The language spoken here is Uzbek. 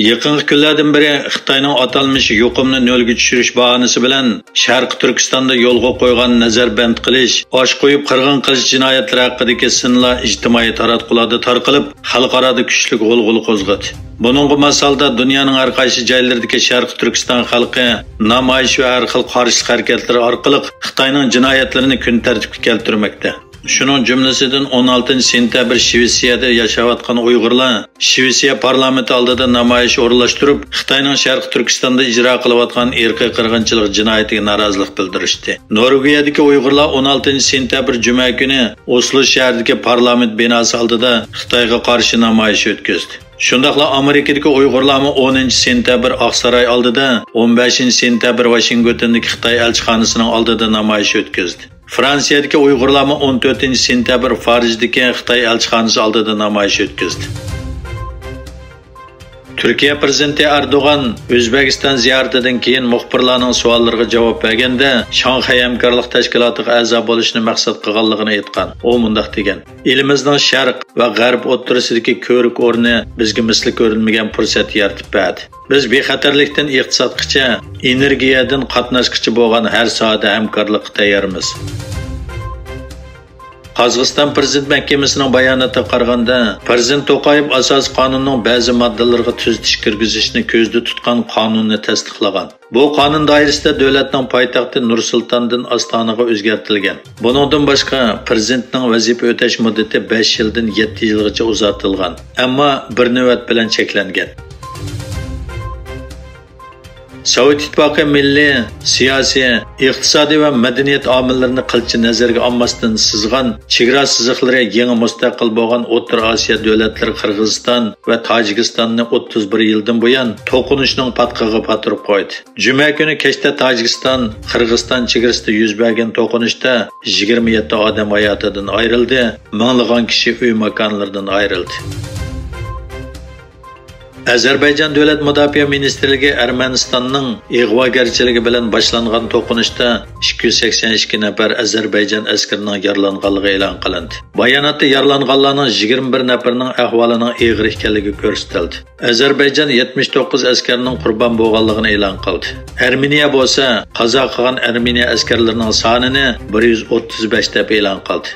Yaqinqi kunlardan beri Xitoyning atalmish yuqumni nolga tushirish bahonasi bilan Sharq Turkistonda yo'lga qo'ygan nazarband qilish, osh qo'yib qirg'in qilish jinoyatlari haqidagi sinlar ijtimoiy taratqularda tarqalib, xalqarada kuchli g'ulg'ul qo'zg'adi. Buningga masalda dunyoning har qaysi joylaridagi Sharq Turkiston xalqi namoyish va har xil qarshilik harakatlari orqali Xitoyning jinoyatlarini kun tartibga keltirmoqda. Şunun cümlesinden 16 sentabr Şvetsiyada yaşayotgan Uyg'urlar Shvetsiya parlamenti oldida namoyish o'rinlashtirib, Xitoyning Sharq Turkistonda ijro qilayotgan irqiy qirg'inchilik jinoyatiga norozilik bildirishdi. Norvegiyadagi Uyg'urlar 16 sentabr juma kuni Oslo shahridagi parlament binosi oldida Xitoyga qarshi namoyish o'tkazdi. Shundaqla Amerikadagi Uyg'urlar 10 sentabr Oqsaroy oldida, 15 sentabr Washingtondagi Xitoy elchixonasining oldida namoyish o'tkazdi. Fransiyadagi Uyg'urlar 14 sentabr Parijdagi Xitoy elchixonasi oldida namoyish o'tkazdi. Türkiye Prezidenti Erdoğan O'zbekiston ziyoratidan keyin muxbirlarning savollariga javob berganda Shanxay hamkorlik tashkilotiga a'zo bo'lishni maqsad qilganligini aytgan. U mundaq degan: "Elimizning sharq va g'arb o'rtasidagi ko'rik o'rni bizga misli ko'rilmagan fursat yaratib berdi. Biz bexatarlikdan iqtisodgacha, energiyadan qatnashgacha bo'lgan har sohada hamkorlikka tayyormiz." Qozog'iston Prezident Mahkamasining bayonotiga qaraganda, Prezident To'qayev asos qonunning ba'zi moddalariga tuzatish kirgizishni ko'zda tutgan qonunni tasdiqlagan. Bu qonun doirasida davlatning poytaxti Nur-Sultondan Ostonaga o'zgartirilgan. Buningdan boshqa prezidentning vazifa o'tash muddati 5 yildan 7 yilgacha uzatilgan, ammo bir navbat bilan cheklangan. Sovet İttifaqı milliy, siyosiy, iqtisodiy va madaniyat omillarini qilchi nazarga olmasdan sizgan chegara siziqlari yangi mustaqil bo'lgan O'rta Osiyo davlatlari Qirg'iziston va Tojikistonni 31 yildan buyon to'qinishning patqiga patirib qo'ydi. Juma kuni kechda Tojikiston, Qirg'iziston chegarasida yuz bergan to'qinishda 27 odam hayotidan ayrildi, minglagan kishi uy makonlaridan ayrildi. Azerbaycan Davlat Mudofaa Ministrligi Ermənistanning ig'vogarchiligi bilan boshlangan to'qinishda 282 nafar Azerbaycan askarining yaralanganligi e'lon qilindi. Bayonotda yaralanganlarning 21 nafarining ahvolining og'ir ekanligi ko'rsatildi. Azerbaycan 79 askarning qurbon bo'lganligini e'lon qildi. Armeniya bo'lsa, qazo qilgan Armeniya askarlarining sonini 135 deb e'lon qildi.